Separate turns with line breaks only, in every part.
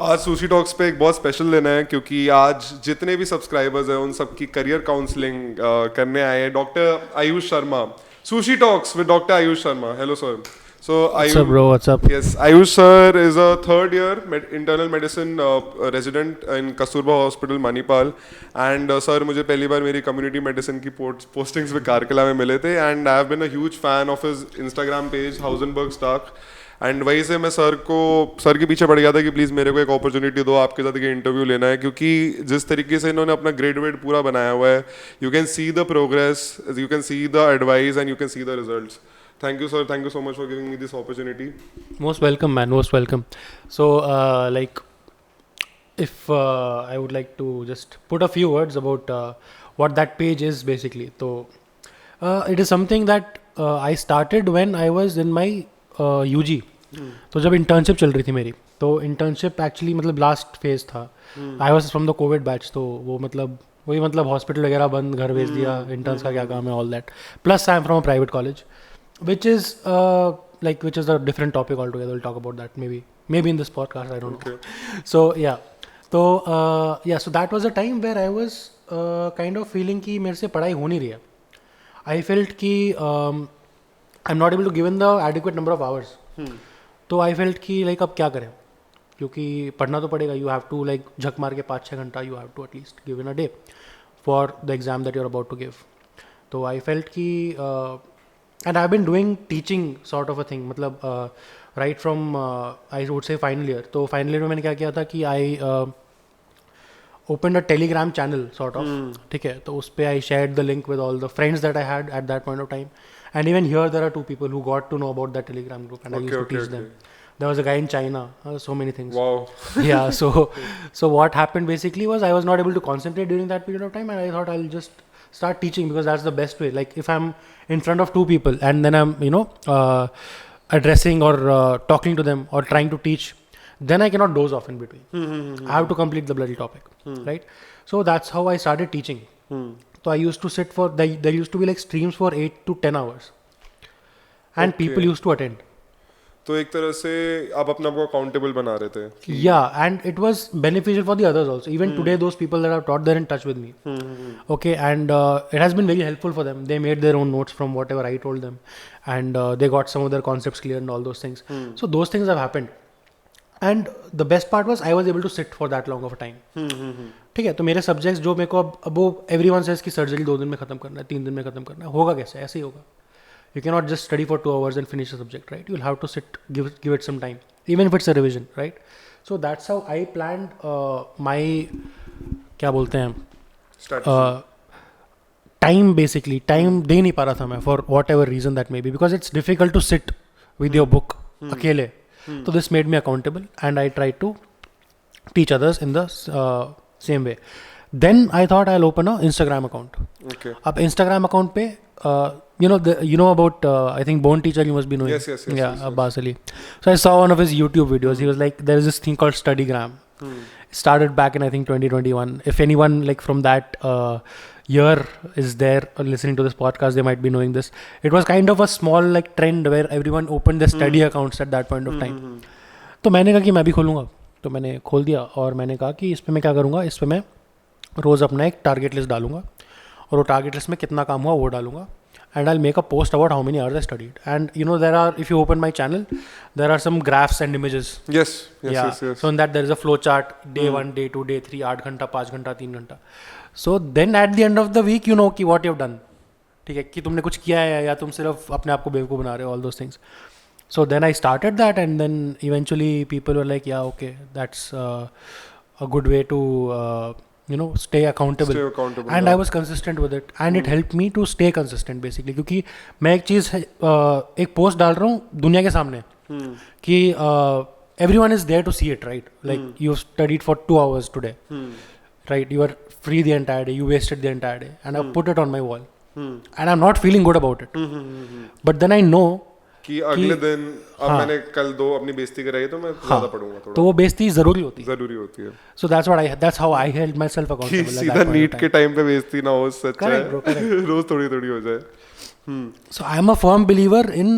आज sushi talks पे एक बहुत स्पेशल दिन है क्योंकि आज जितने भी सब्सक्राइबर्स हैं उन सबकी करियर काउंसलिंग करने आए हैं doctor Ayush Sharma. Sushi talks with doctor Ayush Sharma. Hello sir. So
What's up, bro? What's up?
Yes, Ayush sir is a third year internal medicine resident in Kasturba Hospital Manipal, and sir मुझे पहली बार मेरी community medicine की postings में कारकला में मिले थे, and I have been a huge fan of his Instagram page Hausenberg Stark. And वहीं से मैं सर के पीछे पड़ गया था कि प्लीज़ मेरे को एक अपॉर्चुनिटी दो, आपके साथ एक इंटरव्यू लेना है, क्योंकि जिस तरीके से इन्होंने अपना ग्रेड वेड पूरा बनाया हुआ है, you can see the progress, you can see the advice and you can see the results. Thank you, sir. Thank you so much for giving me this opportunity.
Most welcome, man. Most welcome. So, if I would like to just put a few words about what that page is basically. So, it is something that I started when I was in my UG. तो जब internship चल रही थी मेरी, तो internship actually मतलब last phase था. I was from the Covid batch, तो वो वही हॉस्पिटल वगैरह बंद, घर भेज दिया, इंटर्न्स का क्या काम है, all that. Plus I am from a private college. Which is a different topic altogether. We'll talk about that maybe in this podcast. I don't know. So yeah, so that was a time where I was kind of feeling कि मेरे से पढ़ाई हो नहीं रही है. I felt कि I'm not able to give in the adequate number of hours. तो I felt कि like अब क्या करें, क्योंकि पढ़ना तो पड़ेगा. You have to like झक मार के 5-6 घंटा you have to at least give in a day for the exam that you're about to give. तो I felt कि and I've been doing teaching sort of a thing, मतलब right from I would say final year. तो final year में मैंने क्या किया था कि I opened a Telegram channel sort of. ठीक है, तो उस पे I shared the link with all the friends that I had at that point of time, and even here there are 2 people who got to know about that Telegram group, and I used to teach them. There was a guy in China, so many things.
Wow.
Yeah, so what happened basically was I was not able to concentrate during that period of time, and I thought I'll just start teaching because that's the best way. Like if I'm in front of 2 people and then I'm addressing or talking to them or trying to teach, then I cannot doze off in between. I have to complete the bloody topic, right? So that's how I started teaching. So I used to sit for there used to be like streams for 8 to 10 hours, and people used to attend.
तो एक तरह से आप अपने आप को accountable बना रहे थे.
Yeah, and it was beneficial for the others also. Even today, those people that I've taught, they're in touch with me. Okay, and it has been very helpful for them. They made their own notes from whatever I told them, and they got some of their concepts clear and all those things. So those things have happened. And the best part was I was able to sit for that long of a time. ठीक है, तो मेरे subjects जो मेरे को अब वो everyone says कि सर्जरी 2 दिन में ख़त्म करना है, 3 दिन में ख़त्म करना है, होगा कैसे? ऐसे ही होगा. You cannot just study for 2 hours and finish the subject, right? You'll have to sit, give it some time, even if it's a revision, right? So that's how I planned my क्या बोलते हैं time basically. Time दे नहीं पा रहा था मैं for whatever reason that may be, because it's difficult to sit with your book अकेले. So this made me accountable, and I tried to teach others in the same way. Then I thought I'll open a Instagram account.
Okay.
अब Instagram account पे you know about I think Bone Teacher, you must be knowing.
Yes.
Yeah, Abbas Ali. So I saw one of his YouTube videos. He was like, there is this thing called Studygram. It started back in I think 2021. If anyone like from that year is there listening to this podcast, they might be knowing this. It was kind of a small like trend where everyone opened their study accounts at that point of time. तो मैंने कहा कि मैं भी खोलूँगा. तो मैंने खोल दिया और मैंने कहा कि इस पर मैं क्या करूँगा, इस पर मैं रोज़ अपना एक टारगेट लिस्ट डालूंगा और वो टारगेट लिस्ट में कितना काम हुआ वो डालूंगा. And I'll make a post about how many hours I studied. And if you open my channel, there are some graphs and images.
Yes.
So in that there is a flow chart, day 1, day 2, day 3, 8 घंटा, 5 घंटा, 3 घंटा. So then at the end of the week, you know कि what you've done. ठीक है, कि तुमने कुछ किया है या तुम सिर्फ अपने आप को बेवकूफ़ बना रहे हो, all those things. So then I started that, and then eventually people were like, yeah, okay, that's a good way to stay accountable. And I was consistent with it, and it helped me to stay consistent basically, क्योंकि मैं एक चीज़ एक post डाल रहा हूँ दुनिया के सामने कि everyone is there to see it, right? Like you studied for 2 hours today, right? You are free the entire day, you wasted the entire day, and I put it on my wall, and I'm not feeling good about it. But then I know
कि अगले दिन अब मैंने कल 2 अपनी बेइज्जती कराई तो मैं ज़्यादा पढ़ूंगा थोड़ा.
तो वो बेइज्जती ज़रूरी होती है.
So
that's how I held myself accountable.
सीधा नीट के टाइम पे बेइज्जती ना हो, सच है. रोज थोड़ी हो जाए.
So I am a firm believer in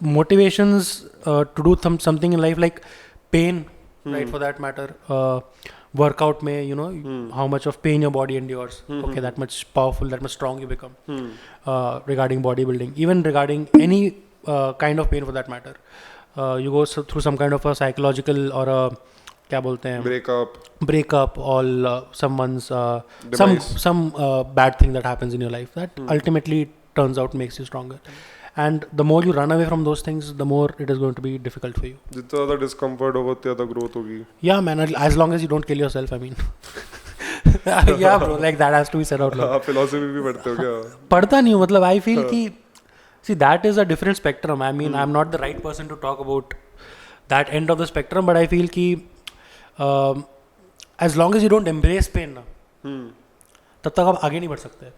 motivations to do something in life, like pain right, for that matter. Workout में, you know, how much of pain your body endures. Okay, that much powerful, that much strong you become. Regarding bodybuilding, even regarding any kind of pain for that matter. You go through some kind of a psychological or a क्या बोलते हैं breakup or someone's some bad thing that happens in your life that ultimately turns out makes you stronger. And the more you run away from those things, the more it is going to be difficult for you.
जितना ज़्यादा discomfort होगा उतनी ज़्यादा growth होगी.
Yeah, man. As long as you don't kill yourself, I mean. Yeah, bro. Like that has to be said out loud.
आप philosophy भी पढ़ते हो क्या?
पढ़ता नहीं हूँ. मतलब I feel कि see that is a different spectrum. I mean, I'm not the right person to talk about that end of the spectrum, but I feel कि as long as you don't embrace pain ना, तब तक आप आगे नहीं बढ़ सकते.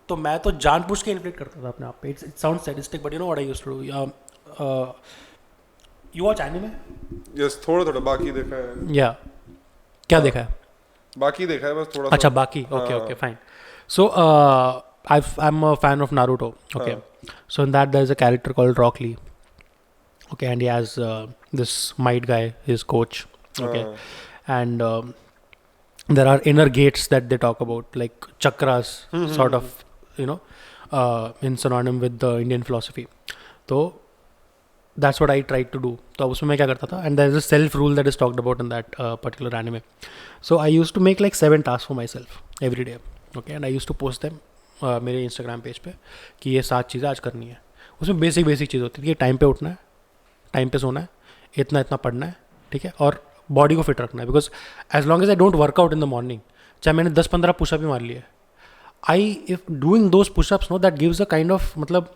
तो मैं तो जानबूझ के इन्फ्लिक्ट करता था अपने आप पे. It sound sadistic but you know what I used to do. You watch anime?
Yes, थोड़ा बाकी देखा है.
या क्या देखा है?
बाकी देखा है बस थोड़ा.
अच्छा, बाकी. Okay fine. So I am a fan of Naruto. Okay, so in that there is a character called Rock Lee. Okay, and he has this might guy, his coach. Okay, and there are inner gates that they talk about, like chakras, sort of, you know, in synonym with the Indian philosophy. So that's what I tried to do. तो उसमें मैं क्या करता था, and there is a self rule that is talked about in that particular anime. So I used to make like 7 tasks for myself every day. Okay, and I used to post them मेरे Instagram page पे कि ये 7 चीज़ें आज करनी है. उसमें basic चीज़ होती थी कि टाइम पे उठना है, टाइम पे सोना है, इतना पढ़ना है, ठीक है, और बॉडी को फिट रखना है. Because as long as I don't workout in the morning, चाहे मैंने 10-15 पुशअप भी मार लिए, I if doing those pushups no that gives a kind of, मतलब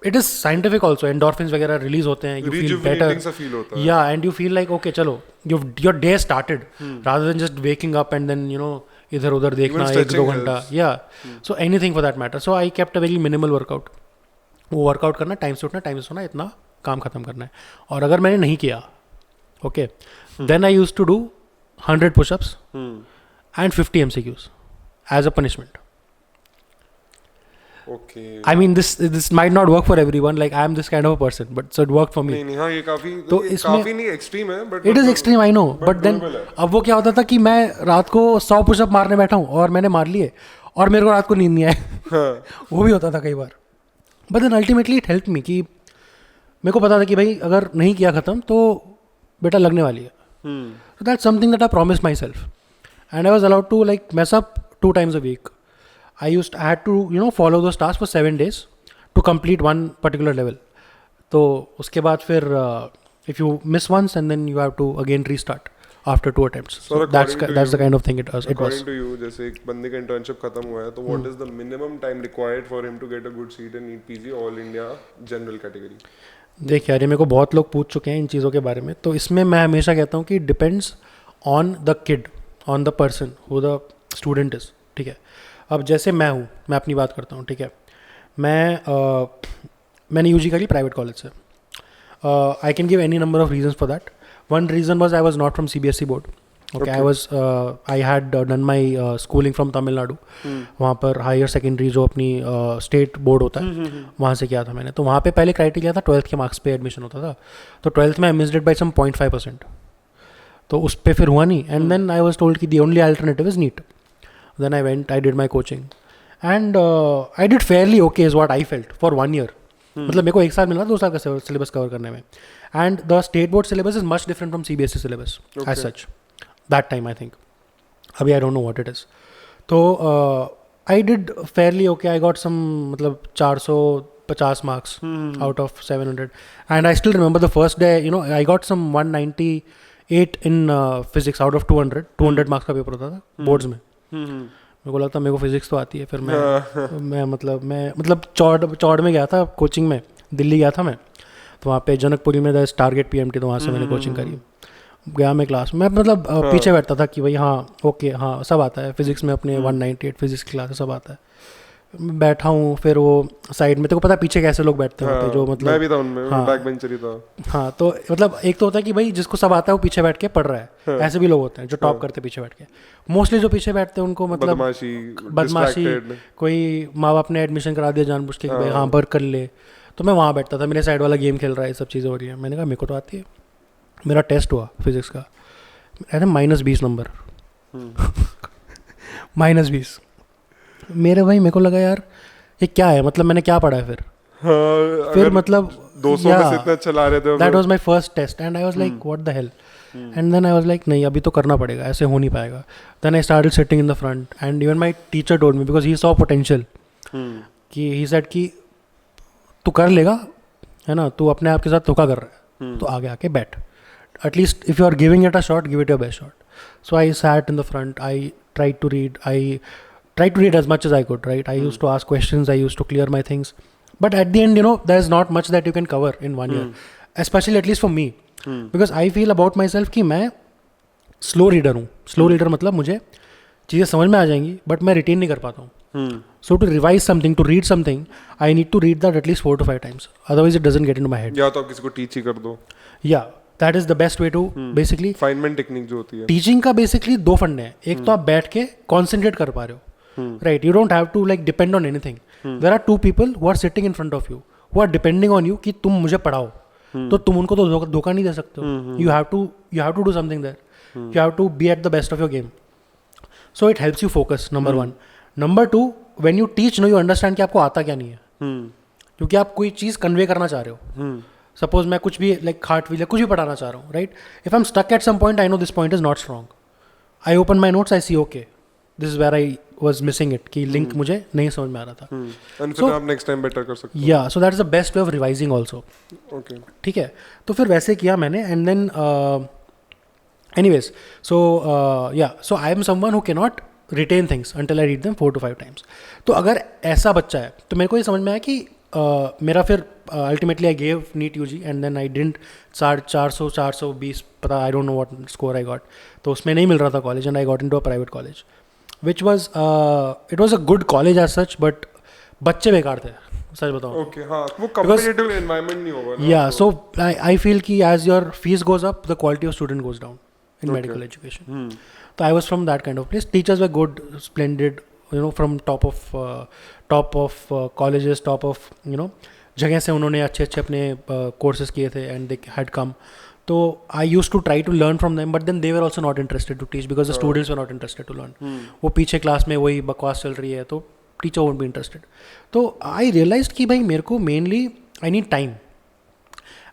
it is scientific also, endorphins वगैरह रिलीज होते हैं, you feel better. Yeah and you feel like okay चलो your day started rather than just waking up and then you know इधर उधर देखना 1-2 घंटा. या so anything for that matter. So I kept a very minimal workout. वो workout करना, time से उठना, टाइम से सोना, इतना काम खत्म करना है. और अगर मैंने नहीं किया, okay, then I used to do 100 pushups and 50 MCQs as a punishment.
Okay.
I mean, this might not work for everyone. Like I am this kind of a person, but so it worked for me.
नहीं हाँ, ये काफी
तो
काफी नहीं extreme है, but
it is extreme, I know. But then अब वो क्या होता था कि मैं रात को 100 पुशअप मारने बैठा हूँ और मैंने मार लिए और मेरे को रात को नींद नहीं आए. वो भी होता था कई बार. But then ultimately it helped me कि मेरे को पता था कि भाई अगर नहीं किया ख़त्म तो बेटा लगने वाली है. So that's something that I promised myself, and I was allowed to like mess up 2 times a week. I had to, you know, follow those tasks for 7 days to complete one particular level. तो उसके बाद फिर if you miss once and then you have to again restart after 2 attempts. So that's the kind of thing it was.
According to you, जैसे एक बंदे का internship खत्म हुआ है, तो what is the minimum time required for him to get a good seat in NEET PG All India General category?
देख यार, ये मेरे को बहुत लोग पूछ चुके हैं इन चीज़ों के बारे में. तो इसमें मैं हमेशा कहता हूँ कि depends on the kid, on the person who the student is. ठीक है, अब जैसे मैं हूँ, मैं अपनी बात करता हूँ. ठीक है, मैंने यूजी करी प्राइवेट कॉलेज से. I can give any number of reasons for that. One reason was I was not from CBSE board. Okay, I had done my schooling from Tamil Nadu. वहाँ पर हायर सेकेंडरी जो अपनी स्टेट बोर्ड होता है, वहाँ से किया था मैंने. तो वहाँ पे पहले क्राइटेरिया था 12th के मार्क्स पे एडमिशन होता था. तो 12th में I missed it by some 0.5%. तो उस पर फिर हुआ नहीं. And then I was told कि the only alternative is NEET. Then I went, I did my coaching, and I did fairly okay is what I felt for 1 year. मतलब मेरे को 1 साल मिला 2 साल का सिलेबस कवर करने में. And the state board syllabus is much different from CBSE syllabus as such. That time I think. अभी I don't know what it is. तो I did fairly okay. I got some मतलब 450 marks out of 700. And I still remember the first day, you know, I got some 198 in physics out of 200. 200 marks का paper होता था boards में. मेरे को लगता मेरे को फिजिक्स तो आती है. फिर मैं मतलब चौड़ में गया था कोचिंग में, दिल्ली गया था मैं. तो वहाँ पे जनकपुरी में टारगेट PMT, तो वहाँ से मैंने कोचिंग करी. गया मैं क्लास में, मतलब पीछे बैठता था कि भाई हाँ ओके हाँ सब आता है फिजिक्स में, अपने 198 फिजिक्स की क्लास सब आता है. बैठा हूँ, फिर वो साइड में, तेरे को पता है पीछे कैसे लोग बैठते हैं, जो मतलब
मैं भी था उनमें, बैक बेंचर ही था. हाँ,
तो मतलब एक तो होता है कि भाई जिसको सब आता है वो पीछे बैठ के पढ़ रहा है. ऐसे भी लोग होते हैं जो टॉप करते हैं पीछे बैठ के. मोस्टली जो पीछे बैठते हैं उनको मतलब बदमाशी, कोई माँ बाप ने एडमिशन करा दिया जानबूझ के कि भाई हाँ पर कर ले. तो मैं वहाँ बैठता था, मेरे साइड वाला गेम खेल रहा है, सब चीज़ें हो रही है. मैंने कहा मेरे को तो आती है. मेरा टेस्ट हुआ फिजिक्स का, अरे -20 नंबर, -20। मेरे भाई मेरे को लगा यार ये क्या है, मतलब मैंने क्या पढ़ा है फिर
हाँ,
फिर
अगर
मतलब
200 में से इतना चला रहे थे
that was my first test and I was like what the hell, and then I was like नहीं अभी तो करना पड़ेगा, ऐसे हो नहीं पाएगा। Then I started sitting in the front and even my teacher told me because he saw potential कि ही सेड कि तू कर लेगा, है ना, तू अपने आप के साथ धोखा कर रहा है, तो आगे आके बैठ, at least if you are giving it a shot give it your best shot. So I sat in the front, I tried to read, I tried to read as much as I could, right? I used to ask questions, I used to clear my things. But at the end, you know, there's not much that you can cover in 1 year. Especially at least for me. Because I feel about myself कि मैं slow reader हूँ. Slow reader मतलब मुझे चीज़ें समझ में आ जाएंगी but मैं retain नहीं कर पाता हूँ. So to revise something, to read something, I need to read that at least 4 to 5 times. Otherwise it doesn't get into my head.
या तो आप किसी को टीच ही कर दो.
Yeah, that is the best way to basically.
Feynman technique जो होती है.
टीचिंग का बेसिकली 2 फंडे हैं. एक तो आप बैठ के कॉन्सेंट्रेट कर पा रहे हो, right? You don't have to like depend on anything. There are 2 people who are sitting in front of you who are depending on you कि तुम मुझे पढ़ाओ. तो तुम उनको तो धोखा नहीं दे सकते हो. You have to do something there. You have to be at the best of your game. So it helps you focus, number 1. Number 2, when you teach no you understand कि आपको आता क्या नहीं है, क्योंकि आप कोई चीज़ कन्वे करना चाह रहे हो. सपोज मैं कुछ भी लाइक हार्ट व्हील या कुछ भी पढ़ाना चाह रहा हूँ, right? If I am stuck at some point, I know this point is not strong. I open my notes, I see okay this is where I was missing it, कि link मुझे नहीं समझ में आ रहा था.
एंड फिर आप next time better कर सकते हो.
या सो that is the best way of revising also.
Okay,
ठीक है, तो फिर वैसे किया मैंने. And then anyways, so ya so I am someone who can not retain things until I read them 4 to 5 times. तो अगर ऐसा बच्चा है तो मेरे को ये समझ में आया कि मेरा फिर ultimately I gave NEET UG and then I didn't 420 पता, I don't know what score I got. तो उसमें नहीं मिल रहा था college and I got into a private college which was it was a good college as such, but बच्चे बेकार थे, सच बताऊं.
ओके, हाँ, वो कॉम्पिटिटिव एनवायरनमेंट नहीं होगा ना.
या सो आई फील कि as your fees goes up the quality of student goes down in medical education. So I was from that kind of place. Teachers were good, splendid, you know, from top of colleges, top of, you know, जगह से उन्होंने अच्छे अपने courses किए थे and they had come. तो I used to try to learn from them, but then they were also not interested to teach because the students were not interested to learn. वो पीछे क्लास में वही बकवास चल रही है, तो teacher won't be interested. तो I realized कि भाई मेरे को mainly I need time.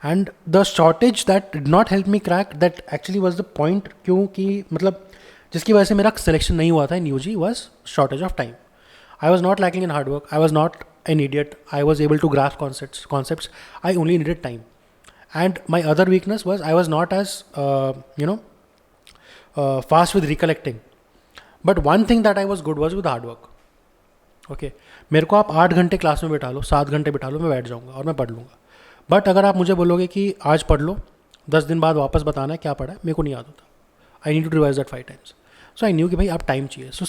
And the shortage that did not help me crack, that actually was the point, क्योंकि मतलब जिसकी वजह से मेरा सिलेक्शन नहीं हुआ था इन UG, was shortage of time. I was not lacking in hard work. I was not an idiot. I was able to grasp concepts. I only needed time. And my other weakness was I was not as fast with recollecting. But one thing that I was good was with hard work. Okay, मेरे को आप 8 घंटे class में बैठा लो, 7 घंटे बैठा लो, मैं बैठ जाऊँगा और मैं पढ़ लूँगा. बट अगर आप मुझे बोलोगे कि आज पढ़ लो, 10 दिन बाद वापस बताना है क्या पढ़ा है, मेरे को नहीं याद होता. I need to revise that 5 times. So I knew कि भाई आप टाइम चाहिए. So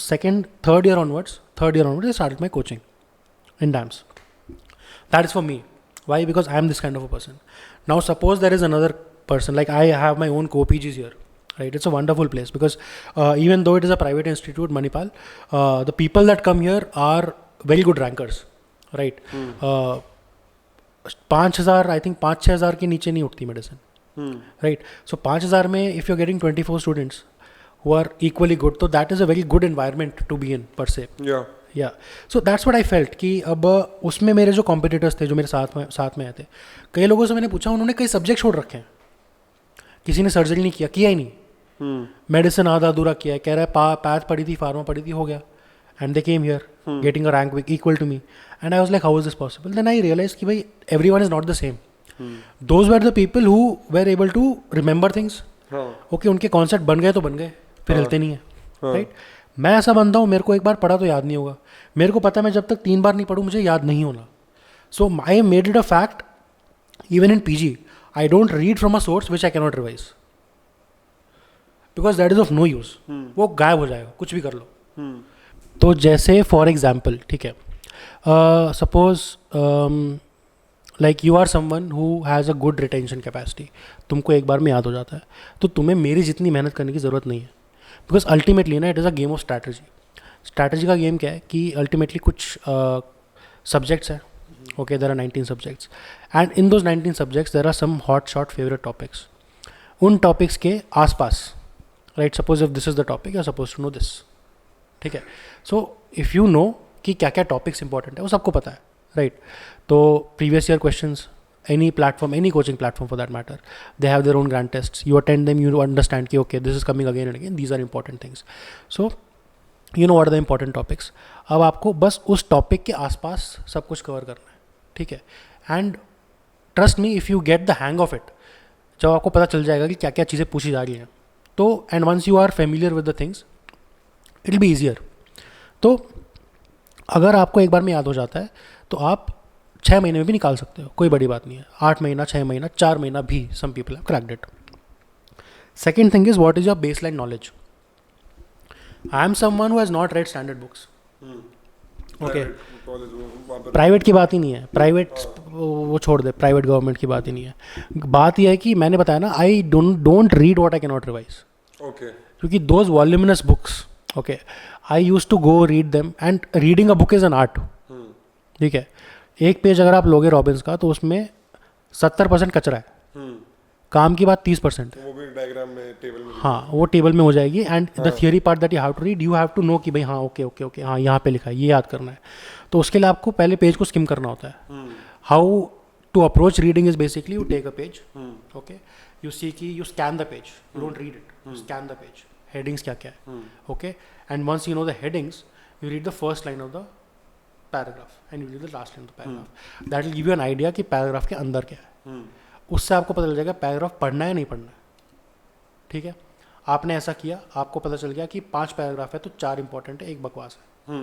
third year onwards I started my coaching in DAMS. That is for me. Why? Because I am this kind of a person. Now suppose there is another person, like I have my own co-PGs here, right? It's a wonderful place because even though it is a private institute, Manipal, the people that come here are very good rankers, right? 5,000, I think 5-6 हज़ार के नीचे नहीं उठती medicine, right? So 5,000 में if you are getting 24 students who are equally good, तो that is a very good environment to be in per se. Yeah so that's what I felt कि अब उसमें मेरे जो कॉम्पिटिटर्स थे जो मेरे साथ में आए थे, कई लोगों से मैंने पूछा, उन्होंने कई सब्जेक्ट छोड़ रखे हैं. किसी ने सर्जरी नहीं किया ही नहीं, मेडिसिन आधा अधूरा किया है, कह रहा है पैथ पढ़ी थी, फार्मा पढ़ी थी, हो गया. And they came here getting a rank equal to me, and I was like, how is this possible? Then I realized कि भाई everyone is not the same. Those were the people who were able to remember things. Okay, उनके concept बन गए तो बन गए, फिर हिलते नहीं है, राइट? मैं ऐसा बंदा हूँ, मेरे को एक बार पढ़ा तो याद नहीं होगा. मेरे को पता है मैं जब तक 3 बार नहीं पढ़ूँ मुझे याद नहीं होना. So I made it a fact even in PG, I don't read from a source which I cannot revise, because that is of no use. वो गायब हो जाएगा कुछ भी कर लो. तो जैसे फॉर एग्जाम्पल, ठीक है, suppose like you are someone who has a good retention capacity, तुमको एक बार में याद हो जाता है, तो तुम्हें मेरी जितनी मेहनत करने की ज़रूरत नहीं है. बिकॉज अल्टीमेटली ना it is a game of strategy का गेम क्या है कि अल्टीमेटली कुछ सब्जेक्ट्स हैं. Okay, there are 19 subjects, and in those 19 subjects there are some hot shot favourite topics. उन टॉपिक्स के आसपास, right, suppose if this is the topic, you are suppose to know this, ठीक है. So if you know कि क्या क्या topics important है वो सबको पता है, राइट. तो previous year questions, any platform, any coaching platform for that matter, they have their own grand tests. You attend them, you understand कि okay, this is coming again and again, these are important things. So you know what are the important topics. अब आपको बस उस topic के आसपास सब कुछ cover करना है, ठीक है. And trust me, if you get the hang of it, जब आपको पता चल जाएगा कि क्या क्या चीज़ें पूछी जा रही हैं, तो and once you are familiar with the things, it will be easier. तो अगर आपको एक बार में याद हो जाता है तो आप 6 महीने में भी निकाल सकते हो, कोई बड़ी बात नहीं है. 8 महीना, 6 महीना, 4 महीना भी some people have cracked it. Second thing is what is your base line knowledge. I am someone who has not read standard books. Okay, private की बात ही नहीं है, प्राइवेट वो छोड़ दे, प्राइवेट गवर्नमेंट की बात ही नहीं है. बात यह है कि मैंने बताया ना, I don't read what I can not revise.
Okay,
क्योंकि those voluminous books, okay, I use to go read them, and reading a book is an art, ठीक है. एक पेज अगर आप लोगे रॉबिन्स का तो उसमें 70% कचरा है, काम की बात 30% है.
वो भी डायग्राम में, टेबल में.
हाँ, वो टेबल में हो जाएगी. And the theory part that you have to read, you have to know कि भाई हाँ ओके ओके ओके, हाँ यहाँ पे लिखा है, ये याद करना है. तो उसके लिए आपको पहले पेज को स्किम करना होता है. How to approach reading is basically you take a page, okay, you see कि you scan the page, you don't read it, you scan the page, headings क्या क्या है, okay. And once you know the headings, you read the first line of the paragraph and you read the last line of the paragraph. That will give you an idea कि paragraph के अंदर क्या है. उससे आपको पता चल जाएगा पैराग्राफ पढ़ना है नहीं पढ़ना है, ठीक है. आपने ऐसा किया, आपको पता चल गया कि 5 पैराग्राफ है तो 4 इंपॉर्टेंट है, 1 बकवास है,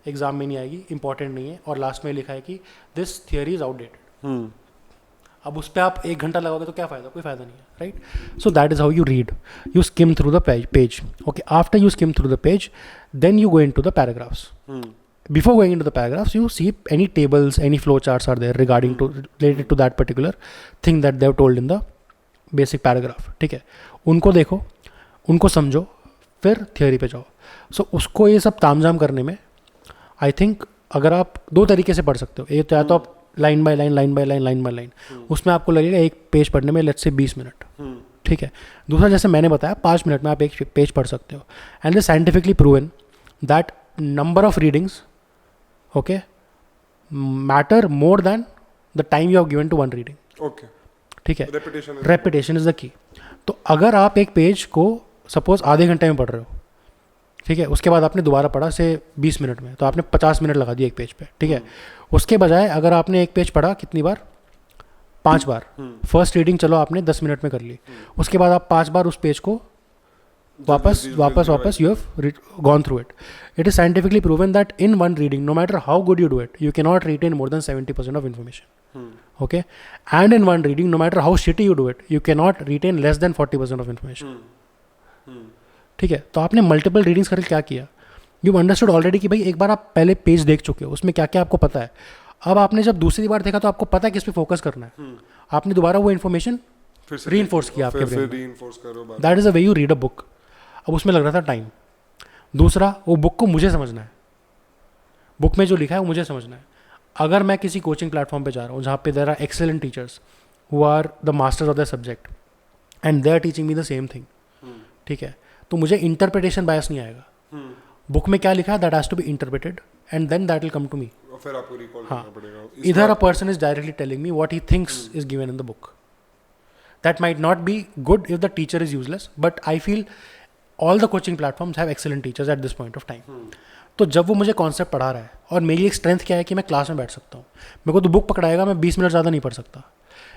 एग्जाम में नहीं आएगी, इंपॉर्टेंट नहीं है, और लास्ट में लिखा है कि दिस थियरी इज आउटडेटेड. अब उस पर आप 1 घंटा लगाओगे तो क्या फ़ायदा, कोई फ़ायदा नहीं है, right. So that is how you read. You skim through the page, okay. After you skim through the page, then you go into the paragraphs. Before going into the paragraphs, you see any tables, any flow charts are there related to that particular thing that they have told in the basic paragraph, ठीक है. उनको देखो, उनको समझो, फिर theory पे जाओ. सो उसको ये सब तामझाम करने में आई थिंक अगर आप 2 तरीके से पढ़ सकते हो. एक तो या तो आप लाइन बाय लाइन, उसमें आपको लगेगा एक पेज पढ़ने में लेट्स से 20 मिनट, ठीक है. दूसरा, जैसे मैंने बताया, 5 मिनट में आप एक पेज पढ़ सकते हो. And it scientifically proven that number of readings, okay, matter more than the time you have given to one reading,
okay,
ठीक है. Repetition is the key. तो अगर आप एक पेज को सपोज आधे घंटे में पढ़ रहे हो, ठीक है, उसके बाद आपने दोबारा पढ़ा से 20 मिनट में, तो आपने 50 मिनट लगा दिए एक पेज पे, ठीक है. उसके बजाय अगर आपने एक पेज पढ़ा कितनी बार, 5 बार, फर्स्ट रीडिंग चलो आपने 10 मिनट में कर ली, उसके बाद आप 5 बार उस पेज को वापस you have gone through it. It is scientifically proven that in one reading, no matter how good you do it, you can not retain more than 70% of information, okay. And in one reading, no matter how shitty you do it, you can not retain less than 40% of information, ठीक है. तो आपने multiple readings करके क्या किया, you understood already कि भाई एक बार आप पहले पेज देख चुके हो, उसमें क्या क्या आपको पता है. अब आपने जब दूसरी बार देखा तो आपको पता है किस पे फोकस करना है, आपने दोबारा वो इन्फॉर्मेशन रीइंफोर्स किया आपके ब्रेन में. That is a way you read a book. अब उसमें लग रहा था टाइम. दूसरा, वो बुक को मुझे समझना है, बुक में जो लिखा है वो मुझे समझना है. अगर मैं किसी कोचिंग प्लेटफॉर्म पे जा रहा हूँ जहाँ पे there are excellent teachers who are the masters of the subject and they are teaching me the same thing, ठीक है, तो मुझे इंटरप्रिटेशन बायस नहीं आएगा. बुक में क्या लिखा है that has to be interpreted and then that will come to me.
फिर आपको रिकॉल करना पड़ेगा.
इधर a person is directly telling me what he thinks is given in the book. That might not be good if the teacher is useless, but I feel all the coaching platforms have excellent teachers at this point of time. तो जब वो मुझे concept पढ़ा रहा है, और मेरी एक स्ट्रेंथ क्या है कि मैं क्लास में बैठ सकता हूँ, मेरे को तो बुक पकड़ाएगा, मैं 20 मिनट ज़्यादा नहीं पढ़ सकता.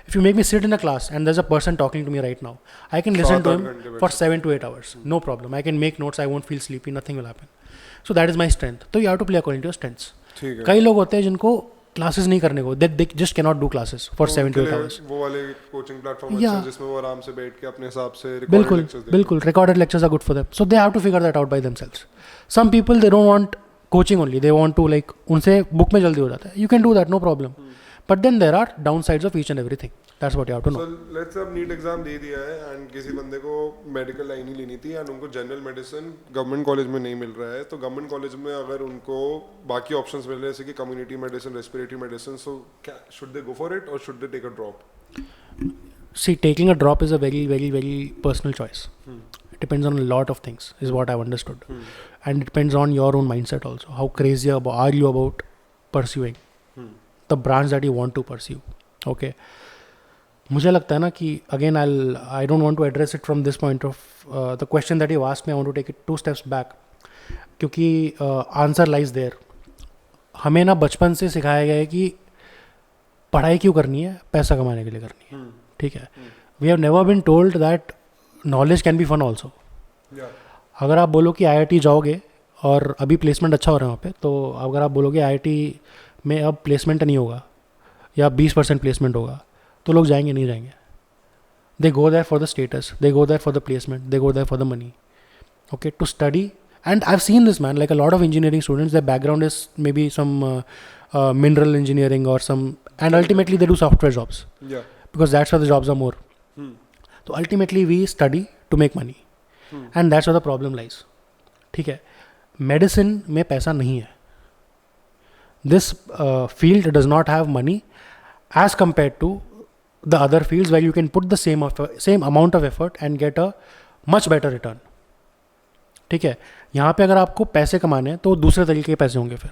If you make me sit in a class and there's a person talking to me right now, I can listen to him for 7 to 8 hours. No problem. I can make notes. I won't feel sleepy. Nothing will happen. So that is my strength. So you have to play according to your strengths. कई लोग होते हैं जिनको classes नहीं करने को, they just cannot do classes for 7 to 8 hours.
वो वाले कोचिंग प्लेटफॉर्म जिसमें वो आराम से बैठ के अपने हिसाब से
बिल्कुल recorded lectures are good for them. So they have to figure that out by themselves. Some people they don't want coaching only. They want to like उनसे बुक में जल्दी हो जाता है. You can do that, no problem. But then there are downsides of each and everything. That's what you have to know.
So let's say अब NEET exam दे दिया है and किसी बंदे को मेडिकल लाइन ही लेनी थी एंड उनको जनरल मेडिसिन गवर्नमेंट कॉलेज में नहीं मिल रहा है, तो गवर्नमेंट कॉलेज में अगर उनको बाकी ऑप्शंस मिल रहे हैं जैसे कि community medicine, respiratory medicine, so क्या should they go for it और should they take a drop?
See, taking a drop is a very, very, very personal choice. It depends on a lot of things, is what I've understood. And it depends on your own mindset also. How crazy are you about pursuing the branch that you want to pursue? Okay. मुझे लगता है ना कि again I don't want to address it from this point of the question that you asked me. I want to take it 2 steps back, क्योंकि answer lies there. हमें ना बचपन से सिखाया गया है कि पढ़ाई क्यों करनी है, पैसा कमाने के लिए करनी है. ठीक है. We have never been told that knowledge can be fun also. अगर आप बोलो कि IIT जाओगे और अभी प्लेसमेंट अच्छा हो रहा है वहाँ पे, तो अगर आप बोलोगे IIT में अब प्लेसमेंट नहीं होगा या 20% प्लेसमेंट होगा, तो लोग जाएंगे नहीं जाएंगे. They go there for the status, they go there for the placement, they go there for the money. Okay, to study. And I've seen this, man, like a lot of engineering students, their background is maybe some mineral engineering or some, and ultimately they do software jobs.
Yeah.
Because that's where the jobs are more. So ultimately we study to make money. And that's where the problem lies. ठीक है. Medicine में पैसा नहीं है. This field does not have money as compared to the other fields where you can put the same amount of effort and get a much better return. ठीक है. यहाँ पे अगर आपको पैसे कमाने हैं तो दूसरे तरीके के पैसे होंगे फिर.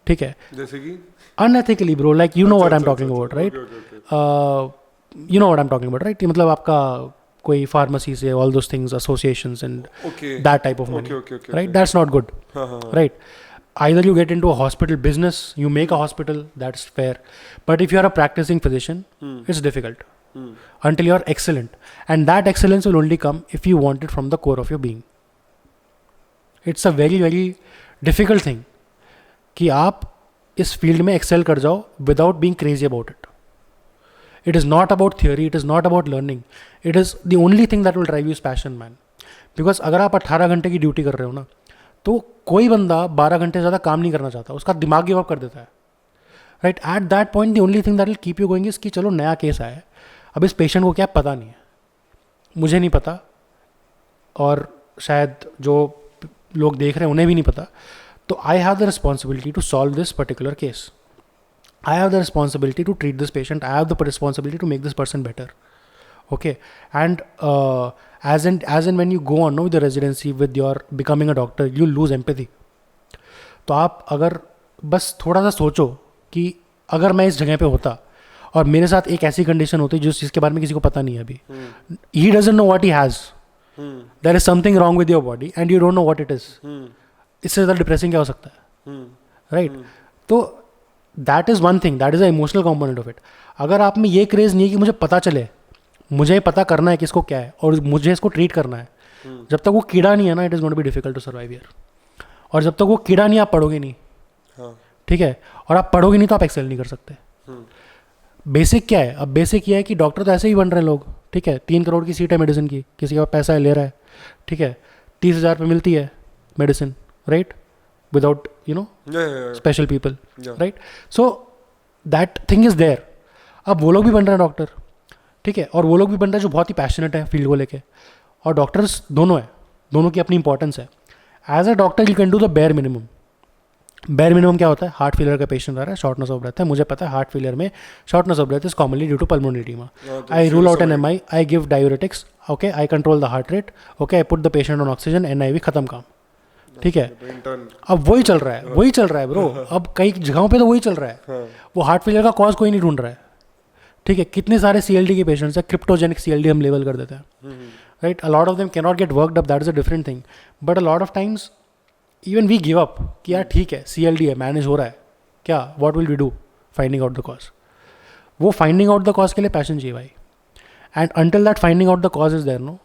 ठीक है.
जैसे कि
unethically bro, like you know what I am talking about, right? You know what I am talking about, right? मतलब आपका कोई फार्मेसी से all those things, associations and that type of money, right? That's not good, right? Either you get into a hospital business, you make a hospital, that's fair. But if you are a practicing physician, it's difficult until you are excellent. And that excellence will only come if you want it from the core of your being. It's a very, very difficult thing कि आप इस field में Excel कर जाओ without being crazy about it. It is not about theory, it is not about learning. It is the only thing that will drive you is passion, man. Because अगर आप 18 घंटे की ड्यूटी कर रहे हो ना, तो कोई बंदा 12 घंटे ज़्यादा काम नहीं करना चाहता, उसका दिमाग गिव अप कर देता है, right? Eight that point the only thing that will keep you going is कि चलो नया केस आया है, अब इस पेशेंट को क्या पता नहीं है, मुझे नहीं पता और शायद जो लोग देख रहे हैं उन्हें भी नहीं पता, तो I have the responsibility to solve this particular case. I have the responsibility to treat this patient. I have the responsibility to make this person better. Okay, and as in when you go on with the residency with your becoming a doctor, you lose empathy. तो आप अगर बस थोड़ा सा सोचो कि अगर मैं इस जगह पे होता और मेरे साथ एक ऐसी कंडीशन होती जिसके बारे में किसी को पता नहीं है अभी, he doesn't know what he has, there is something wrong with your body and you don't know what it is. इससे ज़्यादा डिप्रेसिंग क्या हो सकता है, राइट? तो that is one thing, that is a emotional component of it. अगर आप में ये क्रेज़ नहीं है कि मुझे पता चले, मुझे पता करना है कि इसको क्या है और मुझे इसको ट्रीट करना है, जब तक वो कीड़ा नहीं है ना, it is going to be difficult to survive here. और जब तक वो कीड़ा नहीं, आप पढ़ोगे नहीं, ठीक है? और आप पढ़ोगे नहीं तो आप एक्सेल नहीं कर सकते. बेसिक क्या है? अब बेसिक ये है कि डॉक्टर तो ऐसे ही बन रहे हैं लोग, ठीक है? 3 करोड़ की सीट है मेडिसिन की, किसी का पैसा है ले रहा है, ठीक है? 30,000 रुपये मिलती है medicine, right? Without you know special people, right? So that thing is there. अब वो लोग भी बन रहे हैं डॉक्टर, ठीक है? और वो लोग भी बन रहे हैं जो बहुत ही पैशनेट है फील्ड को लेके. और डॉक्टर्स दोनों है, दोनों की अपनी इंपॉर्टेंस है. As a doctor you can do the bare minimum. Bare minimum क्या होता है? हार्ट फेलियर का पेशेंट आ रहा है, शॉर्टनेस ऑफ ब्रेथ है, मुझे पता है हार्ट फेलियर में shortness of breath is commonly due to pulmonary oedema. I rule out an MI, I give diuretics, okay, I control the heart rate, okay, I put the patient on oxygen, NIV, खत्म काम, ठीक है? अब वही चल रहा है, वही चल रहा है ब्रो. अब कई जगहों पे तो वही चल रहा है. वो हार्ट फेलियर का कॉज कोई नहीं ढूंढ रहा है, ठीक है? कितने सारे CLD के पेशेंट्स हैं, क्रिप्टोजेनिक CLD हम लेवल कर देते हैं, right? A lot of them can not get worked up, that is a different thing. But a lot of times even we give up कि यार ठीक है, CLD है, मैनेज हो रहा है, क्या, what will we do? Finding out the cause. वो फाइंडिंग आउट द कॉज के लिए पैशन चाहिए भाई. And until that finding out the cause is there, no,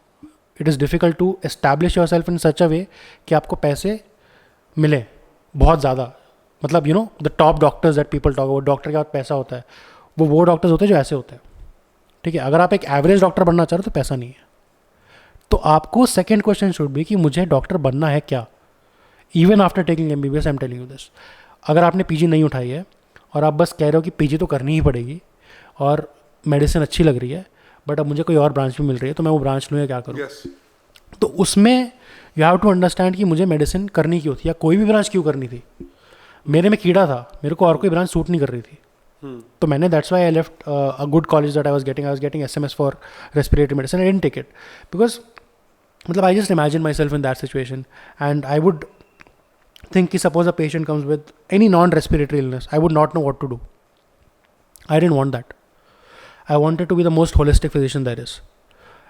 it is difficult to establish yourself in such a way कि आपको पैसे मिले बहुत ज़्यादा. मतलब you know the top doctors that people talk about, doctor के बाद पैसा होता है, वो डॉक्टर्स होते हैं जो ऐसे होते हैं, ठीक है? अगर आप एक एवरेज डॉक्टर बनना चाह रहे हो तो पैसा नहीं है. तो आपको सेकंड क्वेश्चन शुड बी कि मुझे डॉक्टर बनना है क्या? Even after taking MBBS, I am telling you this. अगर आपने PG नहीं उठाई है और आप बस कह रहे हो कि PG तो करनी ही पड़ेगी और मेडिसिन अच्छी लग रही है, बट अब मुझे कोई और ब्रांच भी मिल रही है तो मैं वो ब्रांच लूँ या क्या करूँ? तो उसमें यू हैव टू अंडरस्टैंड कि मुझे मेडिसिन करनी क्यों थी या कोई भी ब्रांच क्यों करनी थी. मेरे में कीड़ा था, मेरे को और कोई ब्रांच सूट नहीं कर रही थी, तो मैंने that's why I left a good college that I was getting SMS for respiratory medicine. I didn't take it because मतलब I just imagine myself in that situation and I would think कि suppose a patient comes with any non-respiratory illness, I would not know what to do. I didn't want that. I wanted to be the most holistic physician there is,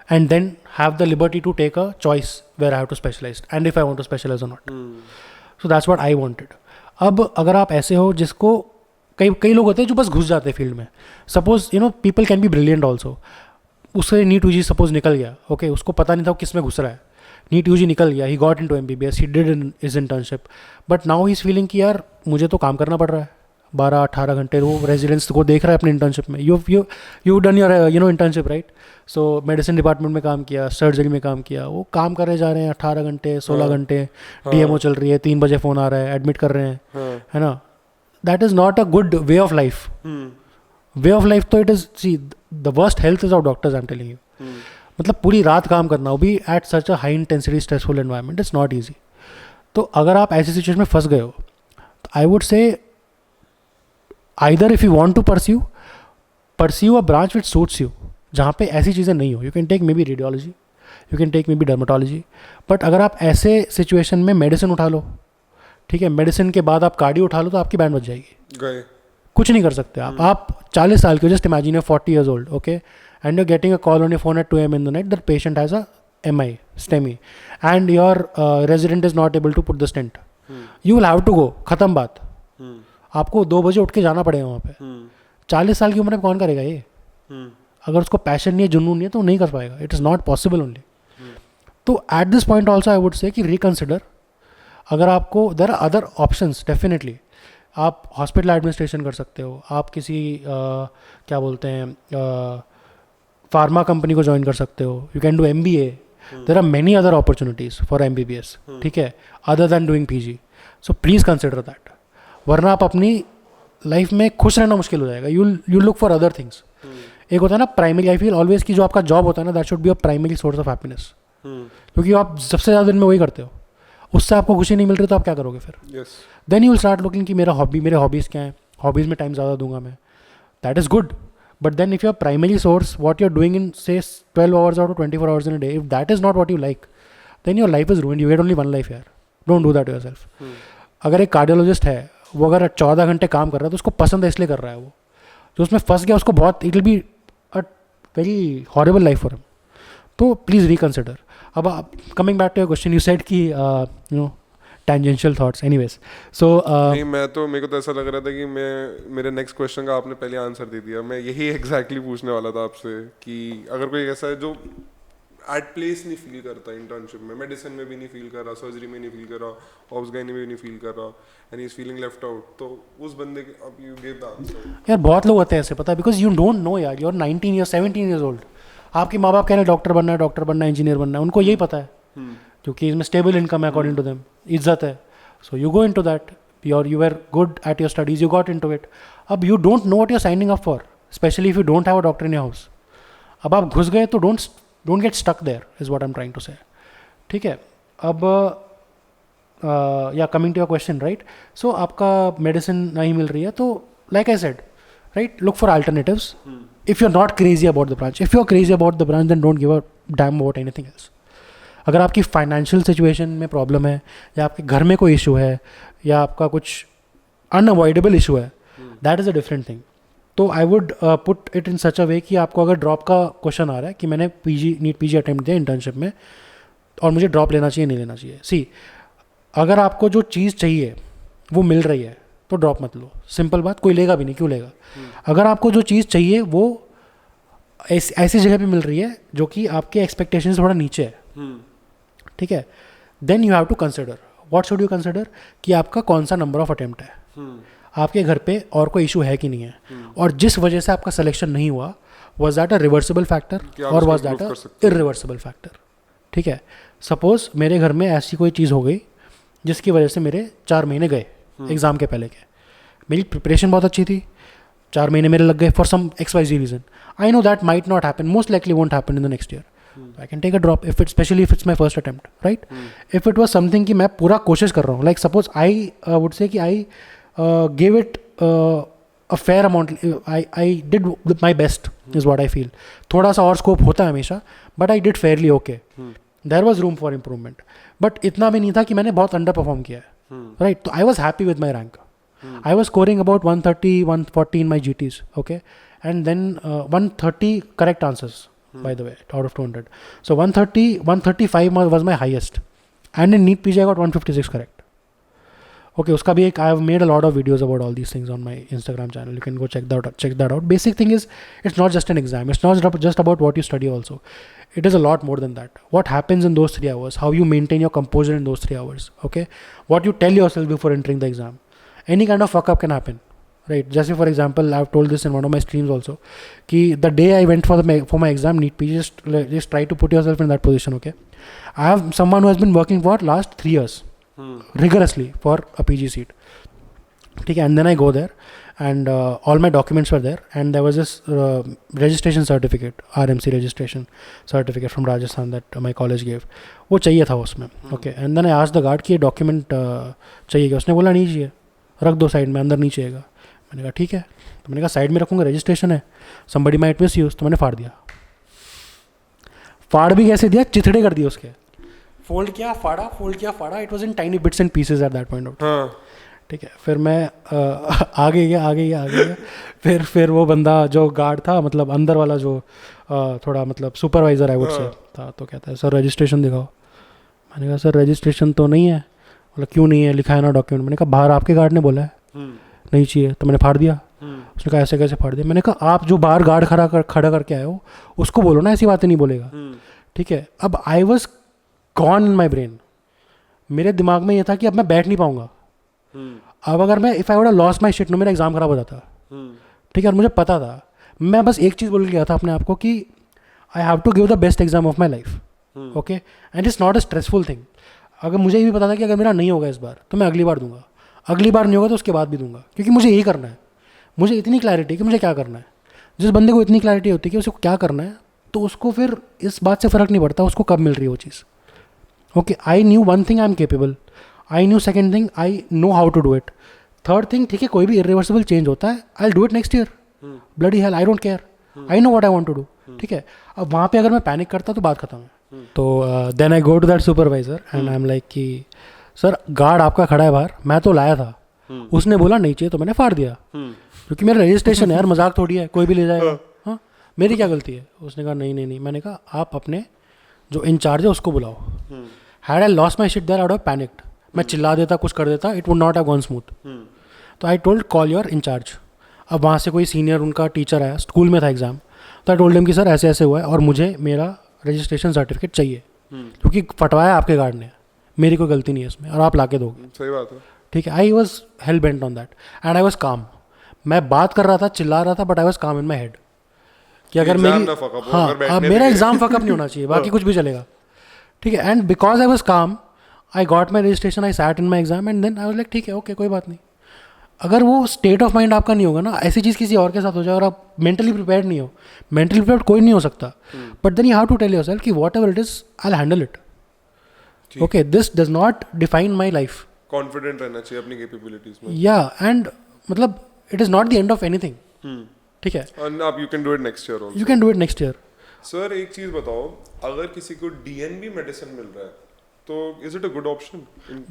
and then have the liberty to take a choice where I have to specialize and if I want to specialize or not. So that's what I wanted. अब अगर आप ऐसे हो जिसको कई लोग होते हैं जो बस घुस जाते हैं फील्ड में. Suppose you know people can be brilliant also. उससे नीट UG सपोज निकल गया, ओके उसको पता नहीं था वो किस में घुस रहा है. नीट UG निकल गया, he got into MBBS, he did his internship, but now he is feeling कि यार मुझे तो काम करना पड़ रहा है 12-18 घंटे. वो रेजिडेंट्स को देख रहा है अपने इंटर्नशिप में. You done your internship right. So medicine department में काम किया, सर्जरी में काम किया, वो काम करे जा रहे हैं 18 घंटे 16 घंटे. DMO चल रही है, 3 बजे फ़ोन आ रहा है, एडमिट कर रहे हैं, है ना. That is not a good way of life. Way of life तो it is see the worst health is of doctors. I am telling you. मतलब पूरी रात काम करना, वो भी at such a high intensity stressful environment, it's not easy. तो अगर आप ऐसी सिचुएशन में फंस गए हो तो I would say either if you want to pursue a branch which suits you, जहाँ पे ऐसी चीज़ें नहीं हो. You can take maybe radiology, you can take maybe dermatology, but अगर आप ऐसे सिचुएशन में मेडिसिन उठा लो, ठीक है, मेडिसिन के बाद आप कार्डियो उठा लो तो आपकी बैंड बच जाएगी. कुछ नहीं कर सकते आप 40 साल के हो. Just imagine 40 years old, okay, and you're getting a call on your phone at 2 AM in the night that patient has a MI, STEMI, and your resident is not able to put the stent. You will have to go. ख़त्म बात. आपको 2 बजे उठ के जाना पड़ेगा वहाँ पे. 40 साल की उम्र में कौन करेगा ये? अगर उसको पैशन नहीं है, जुनून नहीं है, तो नहीं कर पाएगा. It is not possible only. तो at this point also I would say कि रिकन्सिडर. अगर आपको there are other options definitely. आप हॉस्पिटल एडमिनिस्ट्रेशन कर सकते हो, आप किसी क्या बोलते हैं फार्मा कंपनी को ज्वाइन कर सकते हो. You can do MBA. There are many other opportunities for MBBS, ठीक है, other than doing PG. So please consider that. वरना आप अपनी लाइफ में खुश रहना मुश्किल हो जाएगा. You look for other things. एक होता है ना प्राइमरी, आई फील ऑलवेज की जो आपका जॉब होता है ना, that should be a primary source of happiness. क्योंकि आप सबसे ज़्यादा दिन में वही करते हो, उससे आपको खुशी नहीं मिल रही तो आप क्या करोगे फिर? Then you will start looking कि मेरे हॉबीज़ क्या हैं, हॉबीज़ में टाइम ज़्यादा दूंगा मैं. That is good. But then if your primary source, what you're doing in say 12 hours out of 24 hours in a day, if that is not what you like, then your life is ruined. You get only one life here. Don't do that to yourself. अगर एक cardiologist है, वो अगर 14 घंटे काम कर रहा है तो उसको पसंद है इसलिए कर रहा है. वो जो उसमें फंस गया उसको बहुत, it will be a very horrible life for him. तो प्लीज़ रिकन्सिडर. अब coming back to your question, you said कि you know tangential thoughts anyways. So
नहीं, मैं तो मेरे को तो ऐसा लग रहा था कि मेरे नेक्स्ट क्वेश्चन का आपने पहले आंसर दे दिया. मैं यही एग्जैक्टली पूछने वाला था आपसे कि अगर कोई ऐसा है जो एट प्लेस नहीं फील करता इंटर्नशिप में, मेडिसिन में भी नहीं फील कर रहा, सर्जरी में नहीं फील कर रहा, ऑब्स गायनी में भी नहीं फील कर रहा, and he is feeling left out, तो उस बंदे के अब यू गिव द आंसर.
यार बहुत लोग होते हैं ऐसे, पता है, बिकॉज यू डोंट नो यार. You are 19 years 17 years old. आपके माँ बाप कह रहे हैं डॉक्टर बनना है, इंजीनियर बनना है. उनको यही पता है क्योंकि इसमें स्टेबल इनकम है अकॉर्डिंग टू देम, इज्जत है. So you go into that. You were good at your studies. You got into it. अब you don't know what you're signing up for, especially if you don't have a doctor in your house. अब आप घुस गए तो don't get stuck there is what I'm trying to say. ठीक है. अब coming to your question, right? So आपका medicine नहीं मिल रही है तो like I said, right? Look for alternatives. If you're not crazy about the branch. If you're crazy about the branch, then don't give a damn about anything else. अगर आपकी financial situation में problem है, या आपके घर में कोई issue है, या आपका कुछ अनअवॉइडेबल इशू है, that is a different thing. तो I would put it in such a way कि आपको अगर ड्रॉप का क्वेश्चन आ रहा है कि मैंने नीट PG अटेम्प्ट दिया इंटर्नशिप में और मुझे ड्रॉप लेना चाहिए नहीं लेना चाहिए. सी, अगर आपको जो चीज़ चाहिए वो मिल रही है तो ड्रॉप मत लो. सिंपल बात. कोई लेगा भी नहीं, क्यों लेगा? अगर आपको जो चीज़ चाहिए वो ऐसी जगह पे मिल रही है जो कि आपके एक्सपेक्टेशन से थोड़ा नीचे है, ठीक है, then you have to consider. What should you consider? कि आपका कौन सा नंबर ऑफ अटेम्प्ट है, आपके घर पे और कोई इशू है कि नहीं है, और जिस वजह से आपका सिलेक्शन नहीं हुआ, was that a reversible factor और was that a irreversible factor? ठीक है. सपोज मेरे घर में ऐसी कोई चीज़ हो गई जिसकी वजह से मेरे 4 महीने गए एग्ज़ाम के पहले के. मेरी प्रिपरेशन बहुत अच्छी थी, 4 महीने मेरे लग गए for some XYZ reason. I know that might not happen, most likely won't happen in the next year. I can take a drop if especially if it's my first attempt, right? If it was something कि मैं पूरा कोशिश कर रहा हूँ, like suppose I would say कि I gave it a fair amount. I did my best is what I feel. थोड़ा सा और स्कोप होता है हमेशा, but I did fairly okay. There was room for improvement, but इतना भी नहीं था कि मैंने बहुत अंडर परफॉर्म किया है, right? तो I was happy with my rank. I was scoring about 130, 140 in my GTs, okay, and then 130 correct answers, by the way, out of 200. So 130, 135 was my highest, and in NEET PG I got 156 correct. Okay, उसका भी एक I have made a lot of videos about all these things on my Instagram channel. You can go check that out. Basic thing is, it's not just an exam. It's not just about what you study also. It is a lot more than that. What happens in those 3 hours, how you maintain your composure in those 3 hours, okay? What you tell yourself before entering the exam. Any kind of fuck up can happen, right? Just for example, I've told this in one of my streams also, कि the day I went for my exam, NEET PG, just try to put yourself in that position, okay? I have someone who has been working for last 3 years. Rigorously for a PG seat. Okay, and then I go there, and all my documents were there, and there was this registration certificate, RMC registration certificate from Rajasthan that my college gave. वो चाहिए था उसमें. Okay, and then I asked the guard कि ये document चाहिए क्या? उसने बोला नहीं चाहिए, रख दो साइड में, अंदर नहीं चाहिएगा. मैंने कहा ठीक है. तो मैंने कहा साइड में रखूँगा, रजिस्ट्रेशन है, somebody might misuse. तो मैंने फाड़ दिया. फाड़ भी कैसे दिया? चिथड़े कर दिए उसके. फोल्ड किया, फाड़ा. It was in tiny bits and pieces at that point of. ठीक है, फिर मैं आगे गया. फिर वो बंदा जो गार्ड था, मतलब अंदर वाला जो थोड़ा मतलब सुपरवाइजर है वो था, तो कहता है सर रजिस्ट्रेशन दिखाओ. मैंने कहा सर रजिस्ट्रेशन तो नहीं है. बोला क्यों नहीं है, लिखा है ना डॉक्यूमेंट. मैंने कहा बाहर आपके गार्ड ने बोला है नहीं चाहिए, तो मैंने फाड़ दिया. उसने कहा ऐसे कैसे फाड़ दिया. मैंने कहा आप जो बाहर गार्ड खड़ा करके आए हो उसको बोलो ना, ऐसी बातें नहीं बोलेगा. ठीक है, अब I was gone in my brain. मेरे दिमाग में ये था कि अब मैं बैठ नहीं पाऊंगा. अब अगर मैं if I would have lost my shit, मेरा एग्जाम खराब हो जाता. ठीक है, और मुझे पता था. मैं बस एक चीज़ बोल के गया था अपने आप को कि I have to give the best exam of my life. Okay, and it's not a stressful thing. अगर मुझे ये भी पता था कि अगर मेरा नहीं होगा इस बार, तो मैं अगली बार दूंगा. अगली बार नहीं होगा तो उसके बाद भी दूंगा, क्योंकि मुझे यही करना है. मुझे इतनी क्लैरिटी कि मुझे क्या करना है. जिस बंदे को इतनी क्लैरिटी होती है कि उसको क्या करना है, तो उसको फिर इस बात से फ़र्क नहीं पड़ता उसको कब मिल रही है वो चीज़. Okay, I knew one thing, I'm capable. I knew second thing, I know how to do it. Third thing, ठीक है, कोई भी irreversible change होता है, I'll do it next year. Bloody hell, I don't care. I know what I want to do. ठीक है, अब वहाँ पे अगर मैं पैनिक करता तो बात खत्म है. तो then I go to that supervisor and I'm like कि सर गार्ड आपका खड़ा है बाहर, मैं तो लाया था. उसने बोला नहीं चाहिए तो मैंने फाड़ दिया, क्योंकि मेरा रजिस्ट्रेशन है यार, मजाक थोड़ी है, कोई भी ले जाएगा. हाँ, मेरी क्या गलती है. उसने कहा नहीं. मैंने कहा आप अपने जो इंचार्ज है उसको बुलाओ. Had I lost my shit there, I would have panicked. मैं चिल्ला देता, कुछ कर देता, it would not have gone smooth. तो I told call your incharge. अब वहाँ से कोई सीनियर उनका टीचर आया, स्कूल में था एग्ज़ाम, तो I told him कि सर ऐसे ऐसे हुआ है और मुझे मेरा रजिस्ट्रेशन सर्टिफिकेट चाहिए, क्योंकि फटवाया आपके गार्ड ने, मेरी कोई गलती नहीं है इसमें, और आप ला के दोगे.
सही बात है.
ठीक है, I was hello bent on that and I was काम. मैं बात कर रहा था, चिल्ला रहा था, बट आई वॉज काम इन माई हेड कि अगर मेरी मेरा एग्जाम फकअप नहीं होना चाहिए, बाकी कुछ भी चलेगा. ठीक है, and because I was calm, I got my registration, I sat in my exam and then I was like ठीक है, ओके, कोई बात नहीं. अगर वो स्टेट ऑफ माइंड आपका नहीं होगा ना, ऐसी चीज़ किसी और के साथ हो जाए और आप मेंटली प्रिपेयर्ड नहीं हो, मेंटली प्रिपेयर्ड कोई नहीं हो सकता, but then you have to tell yourself कि whatever it is I will handle it. Okay, this does not define my life.
Confident रहना चाहिए अपनी कैपेबिलिटीज में.
या एंड मतलब it is not the end of anything. ठीक है,
आप you can do it next year also.
You can do it next year.
Sir एक चीज बताओ, अगर किसी को डीएनबी मेडिसिन मिल रहा है तो is it a good option?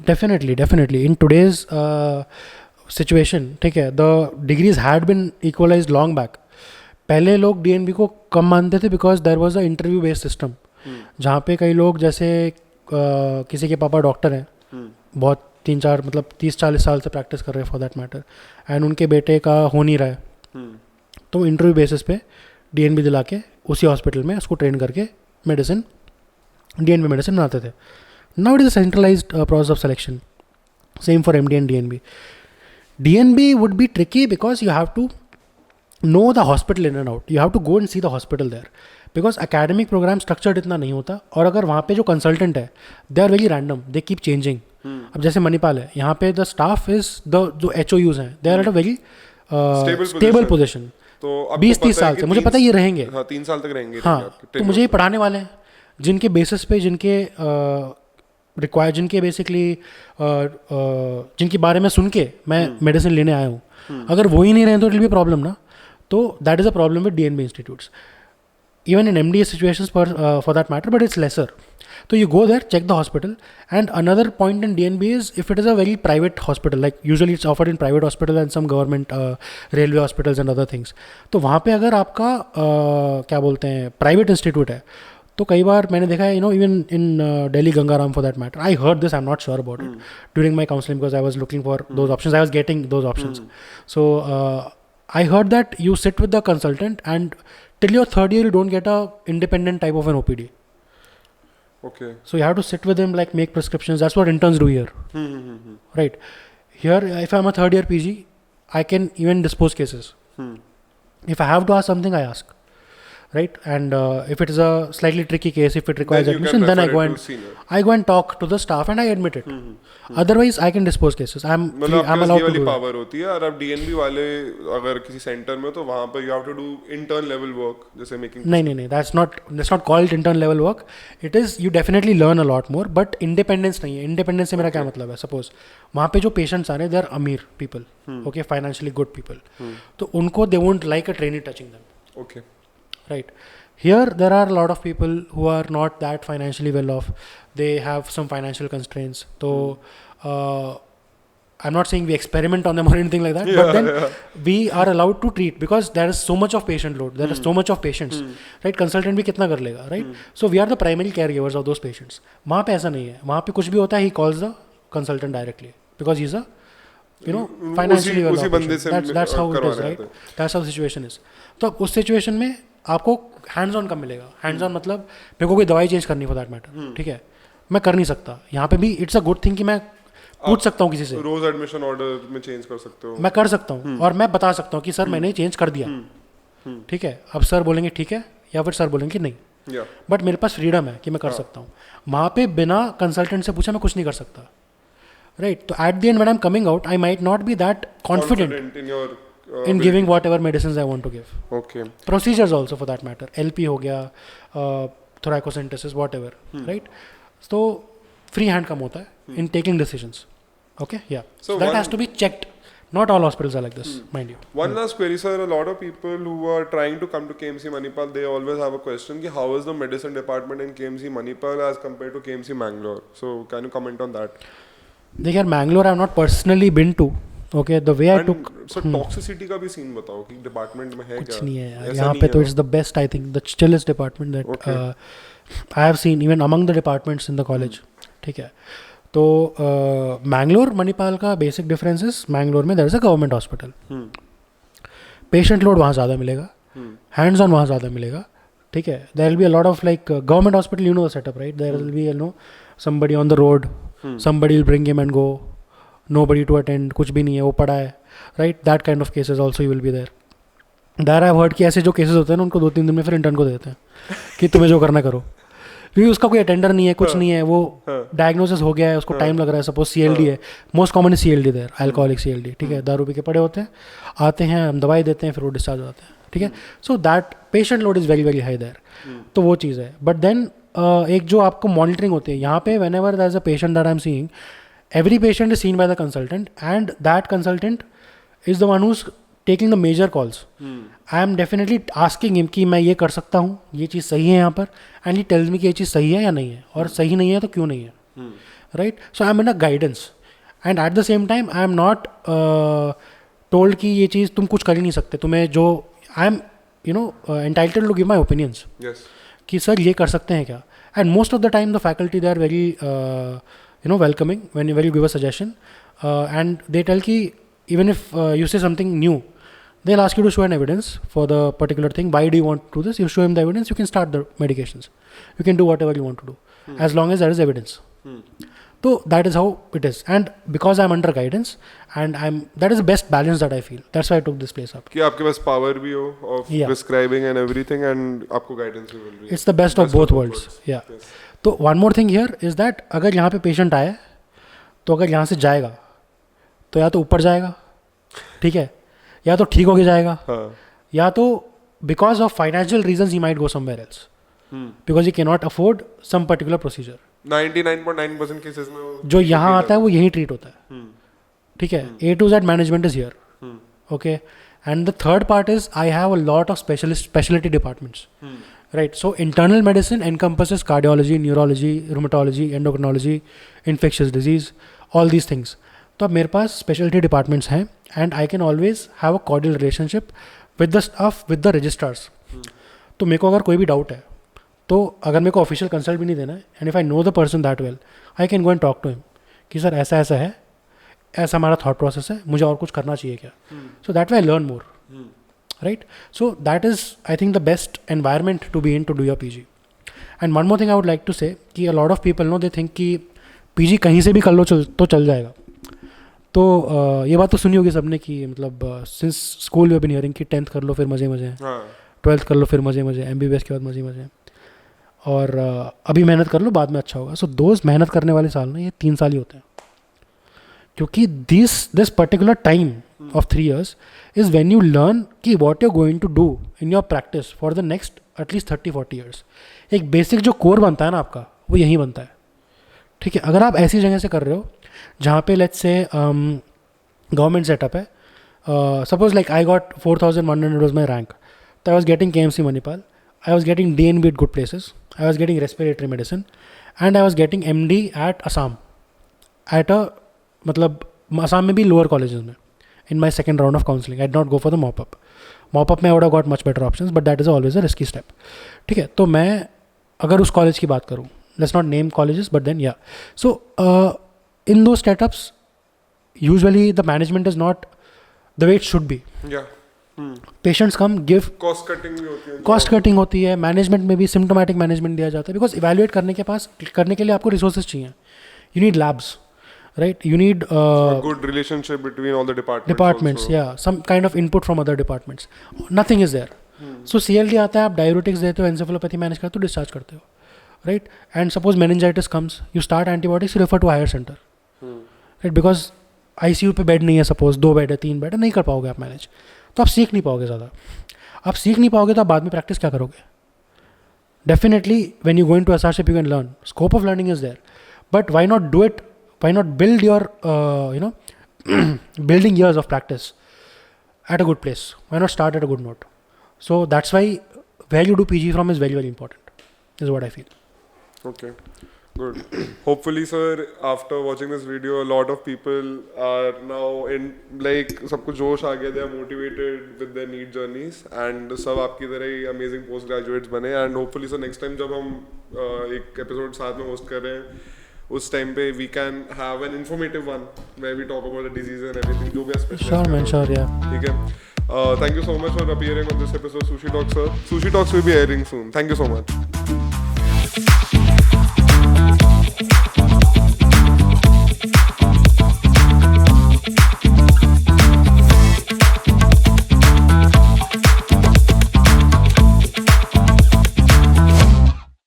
Definitely in today's situation. ठीक है, the degrees had been equalised long back. पहले लोग डीएनबी को कम मानते थे because there was a interview based system, जहाँ पे कई लोग जैसे किसी के पापा डॉक्टर हैं, बहुत 3-4 मतलब 30-40 साल से प्रैक्टिस कर रहे हैं फॉर दैट मैटर, एंड उनके बेटे का हो नहीं रहा है, तो इंटरव्यू बेसिस पे डीएनबी दिला के उसी हॉस्पिटल में उसको ट्रेन करके मेडिसिन, डीएनबी मेडिसिन बनाते थे. Now it is a centralised process of selection, same for MD and DNB. DNB would be tricky because you have to know the hospital in and out. You have to go and see the hospital there, because academic program structured इतना नहीं होता. और अगर वहाँ पे जो consultant है, they are very random, they keep changing. अब जैसे मणिपाल है, यहाँ पे the staff is the जो HOUs हैं, they are at a very stable position. तो 20-30 साल से मुझे पता है ये रहेंगे.
हाँ, 3 साल तक रहेंगे.
हाँ, तो मुझे ये पढ़ाने वाले हैं जिनके बेसिस पे, जिनके रिक्वायर, जिनके बेसिकली जिनके बारे में सुन के मैं मेडिसिन लेने आया हूँ, अगर वो ही नहीं रहे तो इट विल बी प्रॉब्लम ना. तो that is a problem with DNB institutes, even in MDS situations for that matter, but it's lesser. So you go there, check the hospital. And another point in DNB is if it is a very private hospital, like usually it's offered in private hospital and some government railway hospitals and other things. तो वहाँ पे अगर आपका क्या बोलते हैं private institute है, तो कई बार मैंने देखा है, even in Delhi Gangaram for that matter, I heard this, I am not sure about it during my counselling because I was looking for those options, I was getting those options. So I heard that you sit with the consultant and till your third year you don't get a independent type of an OPD.
Okay.
So you have to sit with him, like make prescriptions. That's what interns do here. Right. Here, if I'm a third year PG, I can even dispose cases. If I have to ask something, I ask. Right. And if it is a slightly tricky case, if it requires
Then you
admission,
can
then
refer it to senior.
I go and talk to the staff and I admit it. Otherwise, I can dispose cases. I'm allowed to do that.
Power होती है. और अब DNB वाले अगर किसी centre में, तो वहाँ पर you have to do intern level work, जैसे making.
नहीं, that's not called intern level work. It is, you definitely learn a lot more, but independence नहीं है. Independence से मेरा क्या मतलब है? Suppose वहाँ पे जो patients आ रहे हैं, they are अमीर people, okay, financially good people. तो उनको they won't like a trainee touching them.
Okay.
Right. Here there are a lot of people who are not that financially well off. They have some financial constraints. So I'm not saying we experiment on them or anything like that, but then we are allowed to treat because there is so much of patient load. There is so much of patients. Right. Consultant भी कितना कर लेगा. Right. So we are the primary caregivers of those patients. वहाँ पे ऐसा नहीं है. वहाँ पे कुछ भी होता है, he calls the consultant directly because he's a financially well off. That's how it is, right? That's how the situation is. तो अब उस सिचुएशन में आपको हैंड्स ऑन कब मिलेगा? हैंड्स ऑन मतलब मेरे को कोई दवाई चेंज करनी फॉर दैट मैटर, ठीक है, मैं कर नहीं सकता. यहाँ पे भी इट्स अ गुड थिंग कि मैं पूछ सकता हूँ किसी से.
रोज एडमिशन ऑर्डर में चेंज कर सकते हो.
मैं कर सकता हूँ और मैं बता सकता हूँ कि सर मैंने चेंज कर दिया, ठीक है. अब सर बोलेंगे ठीक है, या फिर सर बोलेंगे नहीं. बट मेरे पास फ्रीडम है कि मैं कर सकता हूँ. वहाँ पे बिना कंसल्टेंट से पूछा मैं कुछ नहीं कर सकता. राइट. तो at the end when I am coming out, I might not B that confident in giving whatever medicines I want to give.
Okay.
Procedures also for that matter. LP हो गया, thoracocentesis, whatever. Right. So free hand कम होता है in taking decisions. Okay. Yeah. So that has to be checked. Not all hospitals are like this, mind you.
One last query, sir. A lot of people who are trying to come to KMC Manipal, they always have a question कि how is the medicine department in KMC Manipal as compared to KMC Mangalore? So can you comment on that?
देखिए यार, Mangalore I have not personally been to. Okay, the way I took.
So toxicity का भी scene बताओ कि department में है क्या?
कुछ नहीं है यहाँ पे. तो it's the best, I think the chillest department that I have seen even among the departments in the college. ठीक है. तो मैंगलोर मणिपाल का बेसिक डिफरेंस इज, मैंगलोर में there is a government hospital. Patient load वहाँ ज़्यादा मिलेगा, हैंड्स ऑन वहाँ ज़्यादा मिलेगा. ठीक है. There will be a lot of like government hospital, you know the setup, right? There will be somebody on the road, somebody will bring him and go, nobody to attend, कुछ भी नहीं है, वो पड़ा है. Right. That kind of cases also you will be there. I have heard कि ऐसे जो केसेस होते हैं ना, उनको 2-3 दिन में फिर इंटर्न को देते हैं कि तुम्हें जो करना करो, क्योंकि उसका कोई अटेंडर नहीं है, कुछ नहीं है, वो डायग्नोसिस हो गया है, उसको टाइम लग रहा है. सपोज CLD है, most common CLD there, alcoholic CLD. ठीक है. दारू पी के पड़े होते हैं, आते हैं, हम दवाई देते हैं, फिर वो डिस्चार्ज हो जाते हैं. ठीक है. So that patient load is very very high there. तो वो चीज़ है. बट देन एक जो आपको मॉनिटरिंग होती है यहाँ पे, whenever there is a patient that I am seeing, every patient is seen by the consultant and that consultant is the one who's taking the major calls. I am definitely asking him कि मैं ये कर सकता हूँ, ये चीज़ सही है यहाँ पर, and he tells me कि ये चीज़ सही है या नहीं है, और सही नहीं है तो क्यों नहीं है. Right? So I am in a guidance and at the same time I am not told कि ये चीज़ तुम कुछ कर ही नहीं सकते, तुम्हें जो I am entitled to give my opinions.
Yes.
कि सर ये कर सकते हैं क्या. And most of the time the faculty they are very welcoming when you give a suggestion, and they tell ki even if you say something new, they'll ask you to show an evidence for the particular thing. Why do you want to do this? You show him the evidence, you can start the medications, you can do whatever you want to do, as long as there is evidence. So that is how it is, and because I'm under guidance and that is the best balance that I feel. That's why I took this place up.
कि आपके पास power भी हो of prescribing and everything, and आपको guidance भी मिल रही है.
It's the best of both worlds. Yeah. Yes. तो one more thing here is that अगर यहाँ पे पेशेंट आए, तो अगर यहाँ से जाएगा तो या तो ऊपर जाएगा, ठीक है, या तो ठीक होके जाएगा, या तो because of financial reasons he might go somewhere else because he can not afford some particular procedure.
99.9% cases में वो
जो यहाँ आता है वो यहीं ट्रीट होता है,
हम्म,
ठीक है. A to Z management is here,
hmm,
okay. And the third part is I have a lot of specialty departments,
hmm,
right? So internal medicine encompasses cardiology, neurology, rheumatology, endocrinology, infectious disease, all these things. तो अब मेरे पास specialty departments हैं and I can always have a cordial relationship with the staff, with the registrars. तो मेरे को अगर कोई भी डाउट है तो अगर मेरे को ऑफिशियल कंसल्ट भी नहीं देना है and if I know the person that well I can go and talk to him कि सर ऐसा ऐसा है, ऐसा हमारा थॉट प्रोसेस है, मुझे और कुछ करना चाहिए क्या. So that way I learn more, right. So that is I think the best environment to be in to do your PG. And one more thing I would like to say कि a lot of people no they think कि PG कहीं से भी कर लो तो चल जाएगा. तो ये बात तो सुनी होगी सबने कि मतलब since school you have been hearing कि 10th कर लो फिर मज़े मज़े हैं,
हाँ,
12th कर लो फिर मज़े मज़े, MBBS के बाद मज़े मज़े, और अभी मेहनत कर लो बाद में अच्छा होगा. सो दोस्त मेहनत करने वाले साल ना ये 3 साल ही होते हैं, क्योंकि this particular time of 3 years is when you learn कि what you are going to do in your practice for the next at least 30-40 years. एक बेसिक जो कोर बनता है ना आपका वो यहीं बनता है, ठीक है. अगर आप ऐसी जगह से कर रहे हो जहाँ पे लेट्स से गवर्नमेंट सेटअप है, suppose like I got 4100 was my rank, तो I was getting KMC Manipal, I was getting DNB at good places, I was getting respiratory medicine, and I was getting MD at Assam, at a मतलब Assam में भी lower colleges में. In my second round of counseling, I did not go for the mop-up. Mop-up में I would have got much better options, but that is always a risky step. ठीक है, तो मैं अगर उस कॉलेज की बात करूँ, let's not name colleges, but then yeah. So in those setups, usually the management is not the way it should be.
yeah,
Patients come, give
cost cutting भी होती है,
कॉस्ट कटिंग होती है, मैनेजमेंट में भी सिम्टोमेटिक मैनेजमेंट दिया जाता है, बिकॉज इवैल्यूएट करने के लिए आपको रिसोर्सेज चाहिए. You need labs, right, you need
good relationship between all the
departments, yeah some kind of input from other departments. Nothing is there. So CLD आता है, आप डायरेटिक्स देते हो, एन्सेफेलोपैथी मैनेज करते हो, डिस्चार्ज करते हो, right. And suppose meningitis comes, you start antibiotics, refer to higher centre, right, because ICU पे बेड नहीं है, सपोज 2 बेड है, 3 बेड है, नहीं कर पाओगे आप मैनेज, तो आप सीख नहीं पाओगे ज़्यादा. आप सीख नहीं पाओगे तो आप बाद में प्रैक्टिस क्या करोगे. Definitely when you go into SRship you can learn, scope of learning is there, but why not do it, why not build your building years of practice at a good place, why not start at a good note. So that's why where you do PG from is very very important, is what I feel.
Okay, good. Hopefully, sir, after watching this video, a lot of people are now in like सबको जोश आ गया, they are motivated with their NEET journeys, and सब आपकी तरह ही amazing post graduates बने. And hopefully, sir, next time जब हम एक episode साथ में host कर रहे हैं, उस टाइम पे we can have an informative one where we talk about the disease and everything, जो भी specialist
Sure man, sure, yeah.
ठीक है. Thank you so much for appearing on this episode, Sushi Talks, sir. Sushi Talks will be airing soon. Thank you so much.